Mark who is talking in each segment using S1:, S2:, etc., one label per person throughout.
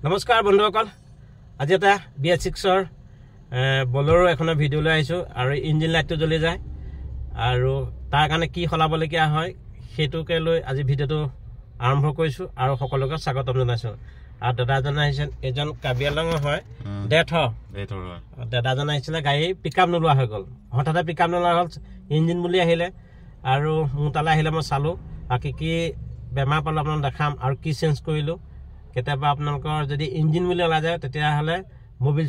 S1: নমস্কাৰ বন্ধুসকল, আজি এটা BS6ৰ বলেৰো এখনৰ ভিডিঅ' লৈ আহিছোঁ আৰু ইঞ্জিন লাইটটো জ্বলি যায় আৰু তাৰ কাৰণে কি সলাবলগীয়া হয় সেইটোকে লৈ আজি ভিডিঅ'টো আৰম্ভ কৰিছোঁ আৰু সকলোকে স্বাগতম জনাইছোঁ। আৰু দাদাজন আহিছে, এজন কাবিয়ালঙৰ হয়, ডেথ দাদাজন আহিছিলে, গাড়ী পিকআপ নোলোৱা হৈ গ'ল, হঠাতে পিকআপ নোলোৱা হ'ল, ইঞ্জিন বুলি আহিলে আৰু মোৰ তালৈ আহিলে, মই চালোঁ আৰু কি বেমাৰ পালোঁ আপোনাক দেখাম আৰু কি চেঞ্জ কৰিলোঁ। কেতিয়াবা আপোনালোকৰ যদি ইঞ্জিন বুলি ওলাই যায় তেতিয়াহ'লে মোবিল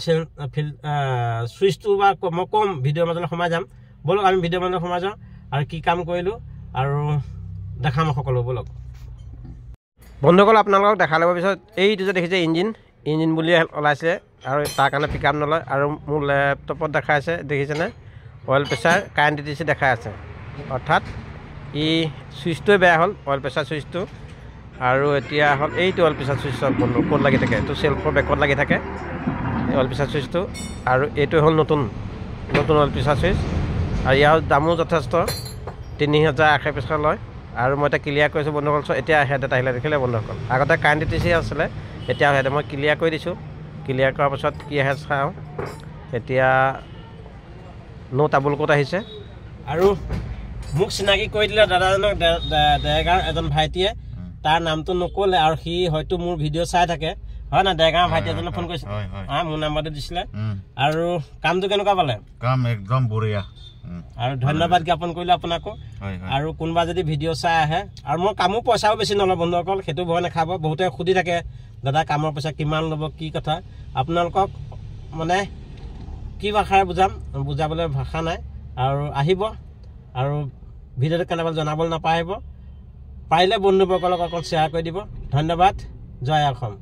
S1: চুইচটো বা মই ক'ম, ভিডিঅ'ৰ মাজলৈ সোমাই যাম। ব'লক আমি ভিডিঅ'ৰ মাজলৈ সোমাই যাওঁ আৰু কি কাম কৰিলোঁ আৰু দেখাম সকলো। ব'লক বন্ধুসকল, আপোনালোকক দেখাই ল'ব পিছত এইটো যে দেখিছে ইঞ্জিন বুলি ওলাইছে আৰু তাৰ কাৰণে পিকআপ নলয়। আৰু মোৰ লেপটপত দেখাইছে, দেখিছেনে, অইল প্ৰেছাৰ কাৰেণ্ট DTC দেখাই আছে, অৰ্থাৎ ই চুইচটোৱে বেয়া হ'ল, অইল প্ৰেছাৰ চুইচটো। আৰু এতিয়া হ'ল এইটো অইল প্ৰেছাৰ চুইচত বন্ধু ক'ত লাগি থাকে, এইটো চেল্ফৰ বেকত লাগি থাকে অইল প্ৰেছাৰ চুইচটো। আৰু এইটো হ'ল নতুন অইল প্ৰেছাৰ চুইচ আৰু ইয়াৰ দামো যথেষ্ট, 30,000 লয়। আৰু মই এতিয়া ক্লিয়াৰ কৰিছোঁ বন্ধুসকল। এতিয়া হেডত আহিলে দেখিলে বন্ধুসকল, আগতে কাৰেণ্ট DTC আছিলে, এতিয়া হেডে মই ক্লিয়াৰ কৰি দিছোঁ। ক্লিয়াৰ কৰাৰ পাছত কি আহে চাওঁ। এতিয়া ন' টাবুল কোড আহিছে আৰু মোক চিনাকি কৰি দিলে দাদাজনক, দেৰগাঁৱৰ এজন ভাইটিয়ে। তাৰ নামটো নক'লে আৰু সি হয়তো মোৰ ভিডিঅ' চাই থাকে, হয় না? দেৰগাঁৱৰ ভাইটি এজনে ফোন কৰিছে, মোৰ নাম্বাৰটো দিছিলে। আৰু কামটো কেনেকুৱা পালে?
S2: কাম একদম বঢ়িয়া
S1: আৰু ধন্যবাদ জ্ঞাপন কৰিলোঁ আপোনাকো। আৰু কোনোবা যদি ভিডিঅ' চাই আহে, আৰু মোৰ কামো পইচাও বেছি নলওঁ বন্ধুসকল, সেইটো ভয় নাখাব। বহুতে সুধি থাকে, দাদা কামৰ পইচা কিমান ল'ব, কি কথা। আপোনালোকক মানে কি ভাষাৰে বুজাবলৈ ভাষা নাই। আৰু আহিব আৰু ভিডিঅ'টো কেনেকৈ জনাবলৈ নাপাহৰিব। পাৰিলে বন্ধুসকলক অকল শ্বেয়াৰ কৰি দিব। ধন্যবাদ। জয় অসম।